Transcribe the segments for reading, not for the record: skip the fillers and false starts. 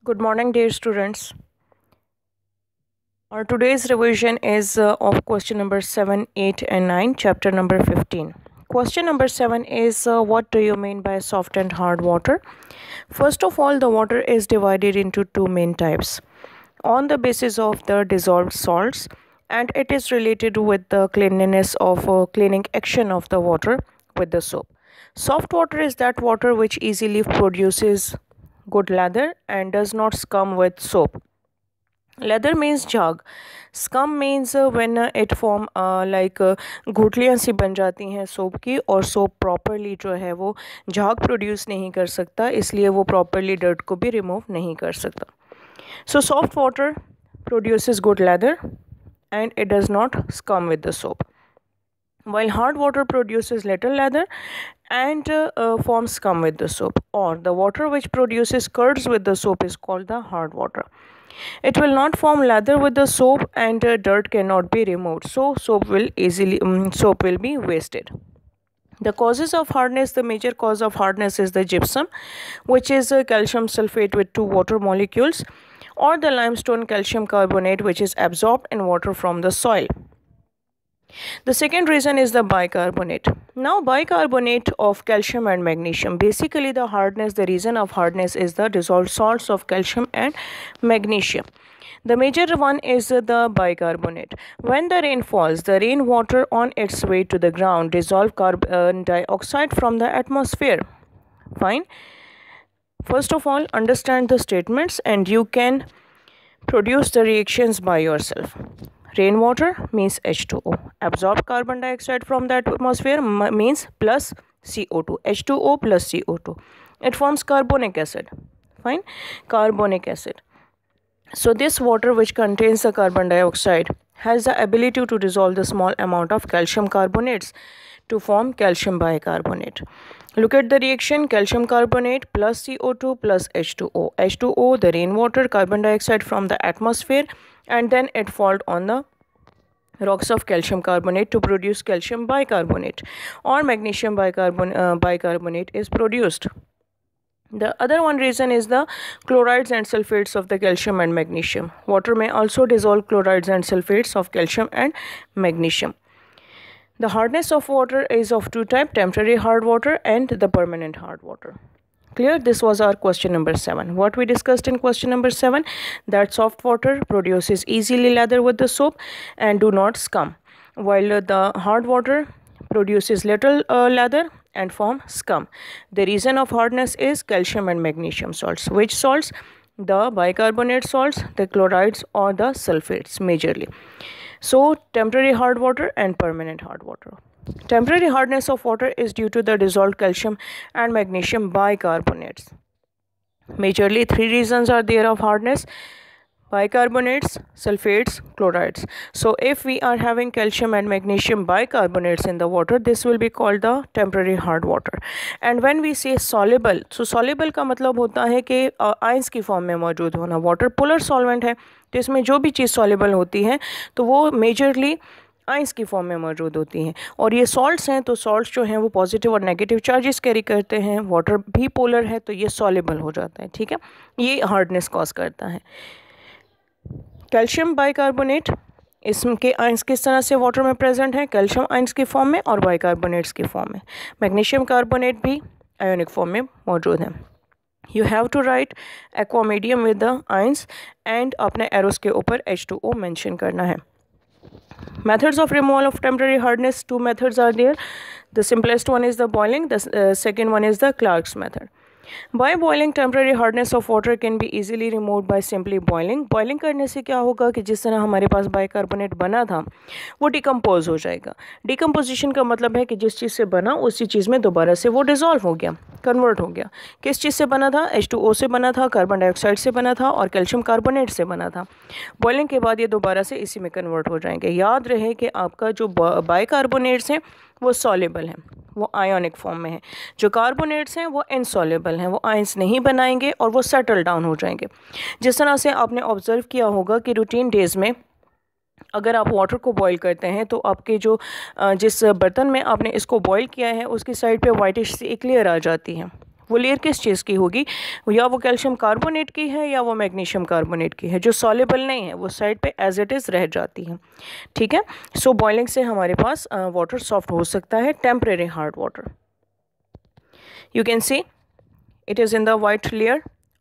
Good morning, dear students. Our today's revision is of question number 7, 8, and 9, chapter number 15. Question number 7 is what do you mean by soft and hard water? First of all, the water is divided into two main types on the basis of the dissolved salts, and it is related with the cleanliness of cleaning action of the water with the soap. Soft water is that water which easily produces good lather and does not scum with soap. Leather means झाग. Scum means when it form गुठलियाँ सी बन जाती हैं soap की, और soap properly जो है वो झाग प्रोड्यूस नहीं कर सकता, इसलिए वो प्रॉपरली डर्ट को भी रिमूव नहीं कर सकता. So soft water produces good lather and it does not scum with the soap, while hard water produces little lather and forms scum with the soap, or the water which produces curds with the soap is called the hard water. It will not form lather with the soap and dirt cannot be removed, so soap will be wasted. The causes of hardness, the major cause of hardness is the gypsum, which is calcium sulfate with two water molecules, or the limestone calcium carbonate, which is absorbed in water from the soil. The second reason is the bicarbonate. Now, bicarbonate of calcium and magnesium. Basically, the reason of hardness is the dissolved salts of calcium and magnesium. The major one is the bicarbonate. When the rain falls, the rainwater on its way to the ground dissolve carbon dioxide from the atmosphere. Fine. First of all, understand the statements and you can produce the reactions by yourself. Rainwater means H2O. Absorb carbon dioxide from the atmosphere means plus CO2. H2O plus CO2. It forms carbonic acid. Fine. Carbonic acid. So this water which contains the carbon dioxide has the ability to dissolve the small amount of calcium carbonates to form calcium bicarbonate. Look at the reaction: calcium carbonate plus CO2 plus H2O. H2O, the rainwater, carbon dioxide from the atmosphere, and then it falls on the rocks of calcium carbonate to produce calcium bicarbonate, or magnesium bicarbonate is produced. The other one reason is the chlorides and sulfates of the calcium and magnesium. Water may also dissolve chlorides and sulfates of calcium and magnesium. The hardness of water is of two types: temporary hard water and the permanent hard water. Clear? This was our question number 7. What we discussed in question number 7, that soft water produces easily lather with the soap and do not scum, while the hard water produces little lather and form scum. The reason of hardness is calcium and magnesium salts. Which salts? The bicarbonate salts, the chlorides, or the sulfates majorly. So temporary hard water and permanent hard water. Temporary hardness of water is due to the dissolved calcium and magnesium bicarbonates. Majorly 3 reasons are there of hardness: bicarbonates, sulfates, chlorides. So if we are having calcium and magnesium bicarbonates in the water, this will be called the temporary hard water. And when we say soluble, so soluble का मतलब होता है कि ions की form में मौजूद होना. Water polar solvent है, तो इसमें जो भी चीज़ सॉल्युबल होती है तो वो मेजरली आइंस की फॉर्म में मौजूद होती हैं. और ये सॉल्ट्स हैं, तो सॉल्ट्स जो हैं वो पॉजिटिव और नेगेटिव चार्जेस कैरी करते हैं. वाटर भी पोलर है तो ये सॉल्युबल हो जाता है. ठीक है, ये हार्डनेस कॉज करता है. कैल्शियम बाइकार्बोनेट, इसके आयंस किस तरह से वाटर में प्रेजेंट है? कैल्शियम आयंस की फॉर्म में और बाइकार्बोनेट्स की फॉर्म में. मैग्नीशियम कार्बोनेट भी आयोनिक फॉर्म में मौजूद है. You have to write aqua medium with the ions and अपने एरोस के ऊपर H2O मेंशन करना है. Methods of removal of temporary hardness, 2 methods are there. The simplest one is the boiling, the second one is the Clark's method. By boiling, temporary hardness of water can be easily removed by simply boiling. Boiling करने से क्या होगा कि जिस तरह हमारे पास bicarbonate बना था वो डिकम्पोज हो जाएगा. डिकम्पोजिशन का मतलब है कि जिस चीज़ से बना उसी चीज़ में दोबारा से वो डिज़ोल्व हो गया, कन्वर्ट हो गया. किस चीज़ से बना था? H2O से बना था, कार्बन डाइऑक्साइड से बना था और कैल्शियम कार्बोनेट से बना था. बॉइलिंग के बाद ये दोबारा से इसी में कन्वर्ट हो जाएंगे. याद रहे कि आपका जो बाइकार्बोनेट्स हैं वो सॉल्युबल हैं, वो आयोनिक फॉर्म में है. जो कार्बोनेट्स हैं वो इनसॉल्युबल हैं, वो आयंस नहीं बनाएंगे और वो सेटल डाउन हो जाएंगे. जिस तरह से आपने ऑब्जर्व किया होगा कि रूटीन डेज़ में अगर आप वाटर को बॉईल करते हैं तो आपके जो जिस बर्तन में आपने इसको बॉईल किया है उसकी साइड पे वाइटिश सी एक लेयर आ जाती है. वो लेयर किस चीज़ की होगी, या वो कैल्शियम कार्बोनेट की है या वो मैग्नीशियम कार्बोनेट की है। जो सॉल्युबल नहीं है वो साइड पे एज इट इज़ रह जाती है, ठीक है। सो बॉइलिंग से हमारे पास वाटर सॉफ्ट हो सकता है, temporary hard water. You can see it is in the white layer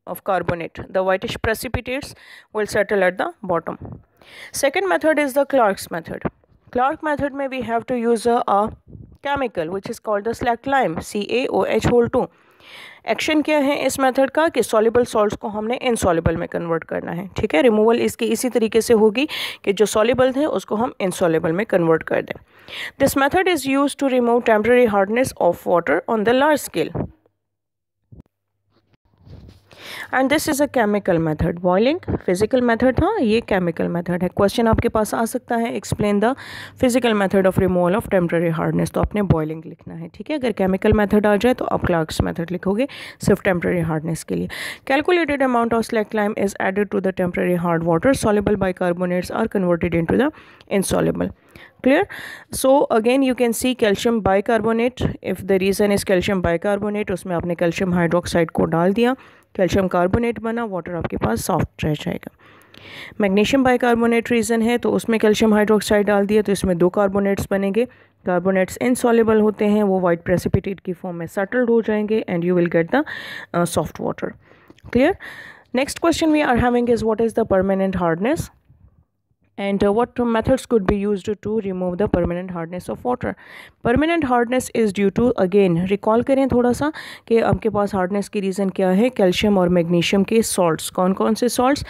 of carbonate. The whitish precipitates will settle at the bottom. Second method is the Clark's method. Clark method में we have to use a chemical which is called the slacked lime, CaOH2। Action क्या है इस method का कि soluble salts को हमने insoluble में convert करना है, ठीक है। रिमूवल इसकी इसी तरीके से होगी कि जो सॉल्युबल थे उसको हम इनसॉल्युबल में कन्वर्ट कर दें। This method is use to remove temporary hardness of water on the large scale, and this is a chemical method. Boiling physical method था, ये केमिकल मेथड है। क्वेश्चन आपके पास आ सकता है, explain the physical method of removal of temporary hardness, तो आपने boiling लिखना है, ठीक है। अगर केमिकल मेथड आ जाए तो आप क्लार्क्स मेथड लिखोगे सिर्फ टेम्पररी हार्डनेस के लिए। Calculated amount of slaked lime is added to the temporary hard water, soluble bicarbonates are converted into the insoluble. Clear? So again you can see calcium bicarbonate, if the reason is calcium bicarbonate, उसमें आपने calcium hydroxide को डाल दिया, calcium carbonate बना, water आपके पास soft रह जाएगा। Magnesium bicarbonate reason है तो उसमें कैल्शियम हाइड्रोक्साइड डाल दिया तो इसमें 2 कार्बोनेट्स बनेंगे। कार्बोनेट्स इनसॉल्युबल होते हैं, वो वाइट प्रेसिपिटेट की फॉर्म में सेटल्ड हो जाएंगे and you will get the soft water. Clear? Next question we are having is what is the permanent hardness and what methods could be used to remove the permanent hardness of water. Permanent hardness is due to, again recall करें थोड़ा सा कि आपके पास hardness की reason क्या है, calcium और magnesium के सॉल्ट्स। कौन कौन से salts?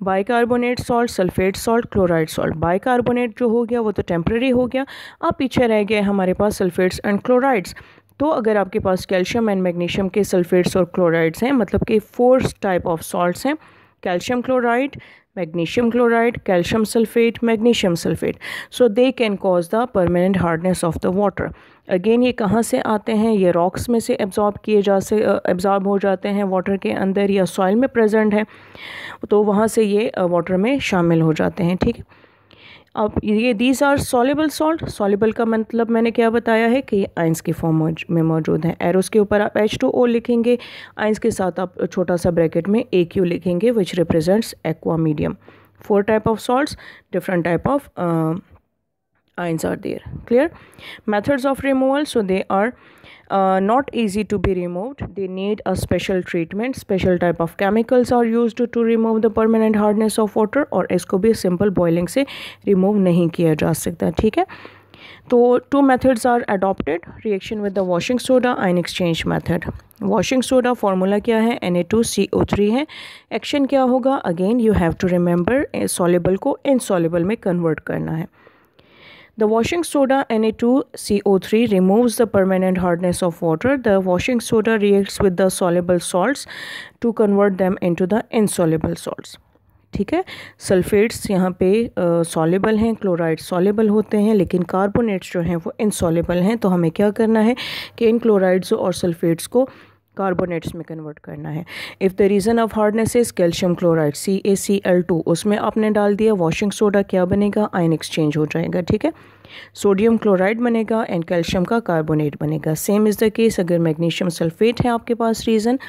Bicarbonate salt, sulphate salt, chloride salt. Bicarbonate जो हो गया वो तो टेम्पररी हो गया, अब पीछे रह गए हमारे पास सल्फेट्स एंड क्लोराइड्स। तो अगर आपके पास कैल्शियम एंड मैग्नीशियम के सल्फेट्स और क्लोराइड्स हैं, मतलब कि 4 टाइप ऑफ सॉल्ट्स हैं, calcium chloride, magnesium chloride, calcium sulfate, magnesium sulfate, so they can cause the permanent hardness of the water. Again ये कहाँ से आते हैं? ये रॉक्स में से एब्जॉर्ब हो जाते हैं वाटर के अंदर, या सॉइल में प्रेजेंट है तो वहाँ से ये वाटर में शामिल हो जाते हैं, ठीक है। अब ये these are soluble salt. Soluble का मतलब मैंने क्या बताया है कि आइंस की फॉर्म में मौजूद हैं। एरोस के ऊपर आप H2O लिखेंगे, आइंस के साथ आप छोटा सा ब्रैकेट में AQ लिखेंगे विच represents aqua medium. 4 type of salts, different type of ions are there. Clear? Methods of removal, so they are not easy to be removed, they need a special treatment, special type of chemicals are used to remove the permanent hardness of water, और इसको भी simple boiling से remove नहीं किया जा सकता, ठीक है। तो 2 methods are adopted, reaction with the washing soda, ion exchange method। washing soda formula क्या है? Na2CO3 है। action क्या होगा? again you have to remember soluble को insoluble में convert करना है। The washing soda Na2CO3 removes the permanent hardness of water. The washing soda reacts with the soluble salts to convert them into the insoluble salts. ठीक है। Sulphates यहाँ पे soluble हैं, chloride soluble होते हैं, लेकिन कार्बोनेट्स जो हैं वो इनसॉल्युबल हैं। तो हमें क्या करना है कि इन क्लोराइड्स और सल्फेट्स को कार्बोनेट्स में कन्वर्ट करना है। If the reason of hardness is calcium chloride CaCl2, उसमें आपने डाल दिया वॉशिंग सोडा, क्या बनेगा? आयन एक्सचेंज हो जाएगा, ठीक है। सोडियम क्लोराइड बनेगा एंड कैल्शियम का कार्बोनेट बनेगा। सेम इज़ द केस अगर मैग्नीशियम सल्फेट है आपके पास रीज़न,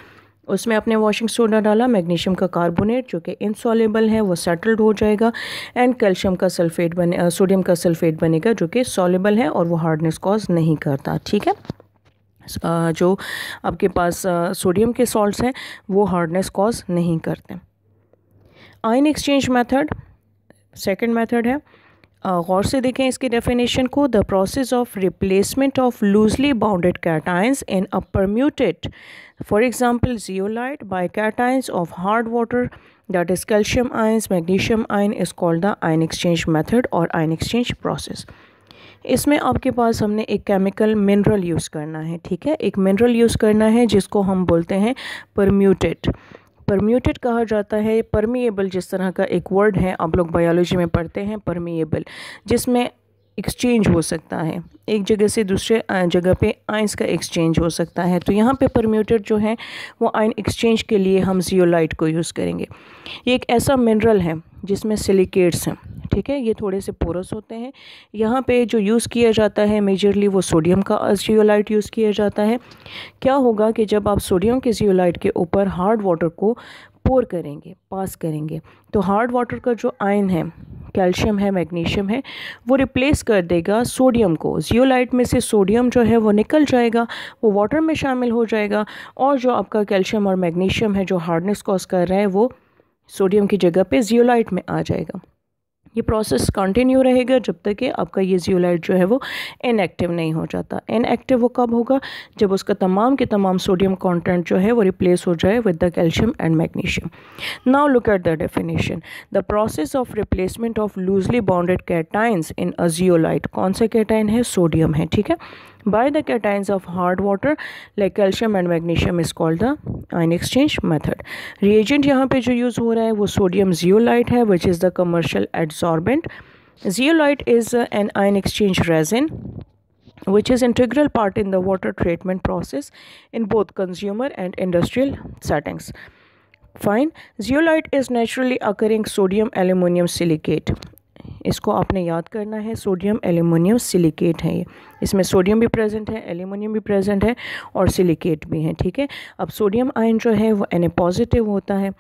उसमें आपने वॉशिंग सोडा डाला, मैग्नीशियम का कार्बोनेट जो कि इनसॉल्युबल है वो सेटल्ड हो जाएगा एंड कैल्शियम का सल्फेट सोडियम का सल्फेट बनेगा जो कि सॉल्युबल है और वो हार्डनेस कॉज नहीं करता, ठीक है। जो आपके पास सोडियम के सॉल्ट्स हैं वो हार्डनेस कॉज नहीं करते। Ion exchange method second method है। गौर से देखें इसकी डेफिनेशन को। The process of replacement of loosely bounded cations in a permutit, for example zeolite, by cations of hard water that is calcium ions, magnesium ion is called the ion exchange method or ion exchange process. इसमें आपके पास हमने एक chemical mineral use करना है, ठीक है। एक mineral use करना है जिसको हम बोलते हैं परम्यूटेट। परम्यूटेट कहा जाता है परमिएबल, जिस तरह का एक वर्ड है आप लोग बायोलॉजी में पढ़ते हैं परमिएबल, जिसमें एक्सचेंज हो सकता है, एक जगह से दूसरे जगह पे आयंस का एक्सचेंज हो सकता है। तो यहाँ पे परम्यूटेड जो है वो आयन एक्सचेंज के लिए हम जियोलाइट को यूज़ करेंगे। ये एक ऐसा मिनरल है जिसमें सिलिकेट्स हैं, ठीक है, ये थोड़े से पोरस होते हैं। यहाँ पे जो यूज़ किया जाता है मेजरली वो सोडियम का जियोलाइट यूज़ किया जाता है। क्या होगा कि जब आप सोडियम के जियोलाइट के ऊपर हार्ड वाटर को पोर करेंगे, पास करेंगे, तो हार्ड वाटर का जो आयन है, कैल्शियम है, मैग्नीशियम है, वो रिप्लेस कर देगा सोडियम को। जियोलाइट में से सोडियम जो है वो निकल जाएगा, वो वाटर में शामिल हो जाएगा, और जो आपका कैल्शियम और मैग्नीशियम है जो हार्डनेस कॉज कर रहा है वो सोडियम की जगह पे जियोलाइट में आ जाएगा। ये प्रोसेस कंटिन्यू रहेगा जब तक कि आपका ये जियोलाइट जो है वो इनएक्टिव नहीं हो जाता। इनएक्टिव वो कब होगा? जब उसका तमाम के तमाम सोडियम कंटेंट जो है वो रिप्लेस हो जाए with the calcium and magnesium. Now look at the definition. The process of replacement of loosely bonded cations in a zeolite. कौन सा कैटाइन है? सोडियम है, ठीक है। by the cations of hard water like calcium and magnesium is called the ion exchange method. reagent यहाँ पे जो use हो रहा है वो सोडियम जियोलाइट है which is the commercial adsorbent. Zeolite is an ion exchange resin which is integral part in the water treatment process in both consumer and industrial settings. Fine. Zeolite is naturally occurring sodium aluminum silicate. इसको आपने याद करना है, sodium aluminium silicate है ये। इसमें sodium भी present है, एल्यूमिनियम भी प्रेजेंट है और सिलिकेट भी है, ठीक है। अब सोडियम आयन जो है वो Na पॉजिटिव होता है,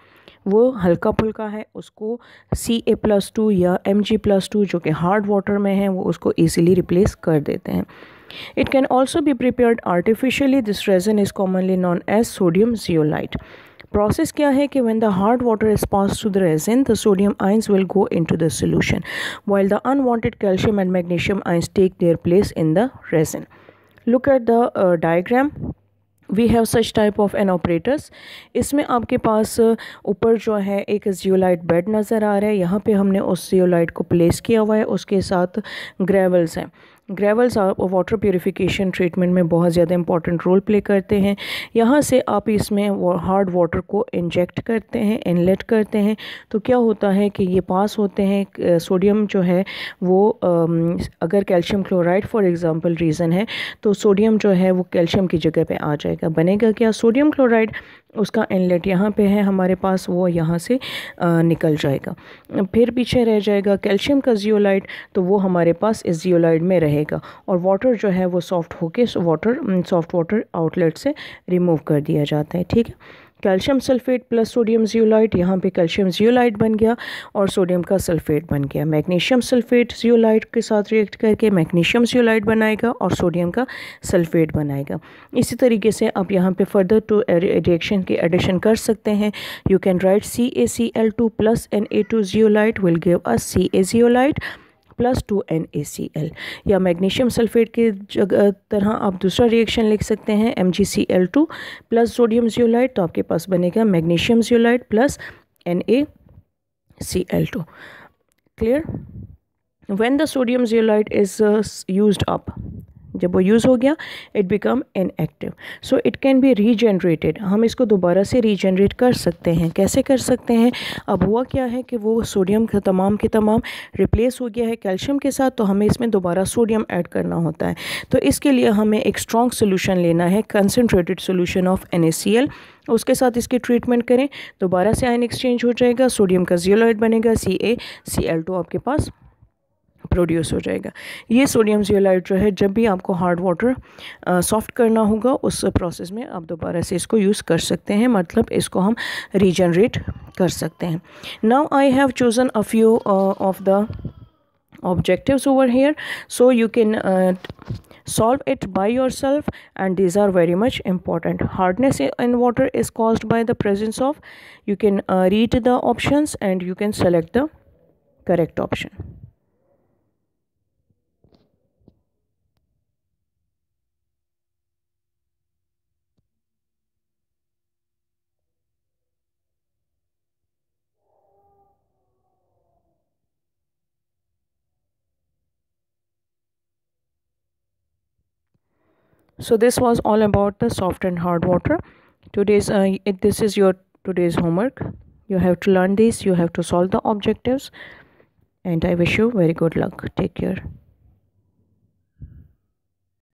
वो हल्का फुल्का है, उसको Ca+2 या Mg+2 जो कि हार्ड वाटर में है वो उसको ईजिली रिप्लेस कर देते हैं। It can also be prepared artificially. This resin is commonly known as sodium zeolite. Process क्या है कि when the hard water is passed through the resin, the sodium ions will go into the solution, while the unwanted calcium and magnesium ions take their place in the resin. Look at the diagram. We have such type of an operators. इसमें आपके पास ऊपर जो है एक zeolite bed नज़र आ रहा है, यहाँ पे हमने उस जियोलाइट को प्लेस किया हुआ है, उसके साथ ग्रेवल्स हैं। ग्रेवल्स वाटर प्योरीफिकेशन ट्रीटमेंट में बहुत ज़्यादा इंपॉर्टेंट रोल प्ले करते हैं। यहाँ से आप इसमें हार्ड वाटर को इंजेक्ट करते हैं, इनलेट करते हैं, तो क्या होता है कि ये पास होते हैं। सोडियम जो है वो अगर calcium chloride for example reason है तो सोडियम जो है वो कैल्शियम की जगह पे आ जाएगा। बनेगा क्या? Sodium chloride. उसका इनलेट यहाँ पे है हमारे पास, वो यहाँ से निकल जाएगा। फिर पीछे रह जाएगा कैल्शियम का जियोलाइट, तो वो हमारे पास इस जियोलाइट में रहेगा और वाटर जो है वो सॉफ्ट वाटर आउटलेट से रिमूव कर दिया जाता है, ठीक है। Calcium sulphate plus sodium zeolite, यहाँ पे कैल्शियम जियोलाइट बन गया और सोडियम का सल्फेट बन गया। मैग्नीशियम सल्फेट जियोलाइट के साथ रिएक्ट करके मैग्नीशियम जियोलाइट बनाएगा और सोडियम का सल्फेट बनाएगा। इसी तरीके से आप यहाँ पे फर्दर टू रिएक्शन की एडिशन कर सकते हैं। You can write CaCl2 plus Na2 zeolite will give us Ca zeolite plus 2 NaCl, या मैग्नीशियम सल्फेट के तरह आप दूसरा रिएक्शन लिख सकते हैं MgCl2 प्लस सोडियम जियोलाइट, तो आपके पास बनेगा magnesium zeolite plus NaCl2। Clear? When the sodium zeolite is used up, जब वो यूज़ हो गया it become inactive, so it can be regenerated. हम इसको दोबारा से रीजनरेट कर सकते हैं। कैसे कर सकते हैं? अब हुआ क्या है कि वो सोडियम के तमाम रिप्लेस हो गया है कैल्शियम के साथ, तो हमें इसमें दोबारा सोडियम ऐड करना होता है। तो इसके लिए हमें एक स्ट्रॉन्ग सोल्यूशन लेना है, कंसनट्रेटेड सोल्यूशन ऑफ NaCl। उसके साथ इसकी ट्रीटमेंट करें, दोबारा से आयन एक्सचेंज हो जाएगा, सोडियम का जियोलाइट बनेगा, CaCl2 आपके पास प्रोड्यूस हो जाएगा। ये सोडियम जियोलाइट जो है जब भी आपको हार्ड वाटर सॉफ्ट करना होगा उस प्रोसेस में आप दोबारा से इसको यूज़ कर सकते हैं, मतलब इसको हम रीजनरेट कर सकते हैं। Now I have chosen a few of the objectives over here, so you can solve it by yourself, and these are very much important. Hardness in water is caused by the presence of, you can read the options and you can select the correct option. So this was all about the soft and hard water. This is your today's homework. You have to learn this, you have to solve the objectives, and I wish you very good luck. Take care.